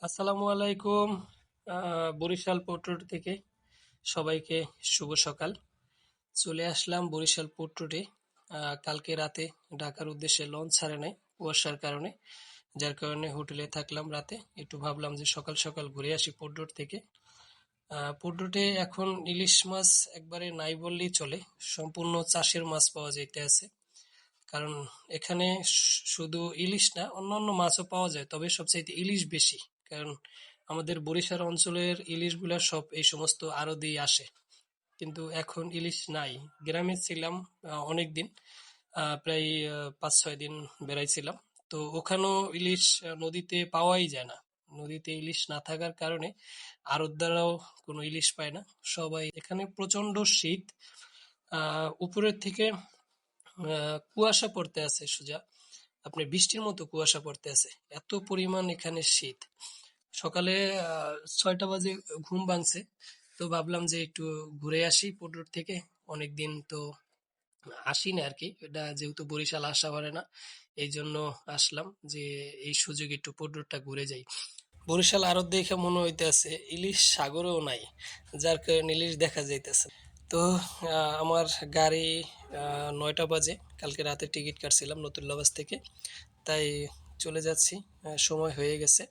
আসসালামু আলাইকুম। Barishal port road থেকে সবাইকে শুভ সকাল। চলে আসলাম বরিশাল পোর্ট রোডে। কালকে রাতে ঢাকার উদ্দেশ্যে লঞ্চ ছাড়ে নাই কুয়াশার কারণে, যার কারণে হোটেলে থাকলাম রাতে। একটু ভাবলাম যে সকাল সকাল ঘুরে আসি পোর্ট রোড থেকে। পোর্ট রোডে এখন ইলিশ মাছ একবারে নাই বললেই চলে, সম্পূর্ণ চাষের মাছ পাওয়া যাইতে আছে। কারণ এখানে শুধু ইলিশ না, অন্যান্য মাছও পাওয়া যায়, তবে সবচাইতে ইলিশ বেশি। কারণ আমাদের বরিশাল অঞ্চলের ইলিশগুলা সব এই সমস্ত আড়ত দিয়ে আসে, কিন্তু এখন ইলিশ নাই। গ্রামে ছিলাম অনেকদিন, প্রায় 5-6 দিন বেড়াইছিলাম। তো ওখানেও ইলিশ নদীতে পাওয়াই যায় না। নদীতে ইলিশ না থাকার কারণে আড়তদাররাও কোনো ইলিশ পায় না। সবাই এখানে প্রচন্ড শীত, উপরের থেকে কুয়াশা পড়তে আছে সোজা, আপনার বৃষ্টির মতো কুয়াশা পড়তে আছে, এত পরিমাণ এখানে শীত। সকালে 6টা বাজে ঘুম ভাঙছে, তো ভাবলাম যে একটু ঘুরে আসি পোর্ট থেকে। অনেকদিন তো আসি না আর কি, এটা যেহেতু বরিশাল আসা পারে না, এই জন্য আসলাম যে এই সুযোগে একটু পোর্টটা ঘুরে যাই। বরিশাল আরো দেখে মনে হইতেছে ইলিশ সাগরেও নাই, যার কারণে ইলিশ দেখা যাইতেছে না। তো আমার গাড়ি 9টা বাজে, কালকে রাতে টিকিট কাটছিলাম নতুল্লাবাস থেকে, তাই চলে যাচ্ছি। সময় হয়ে গেছে,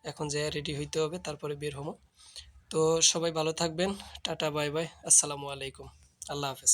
এখন যাই রেডি হইতে হবে, তারপরে বের হবো। তো সবাই ভালো থাকবেন। টাটা, বাই বাই, আসসালামু আলাইকুম, আল্লাহ হাফেজ।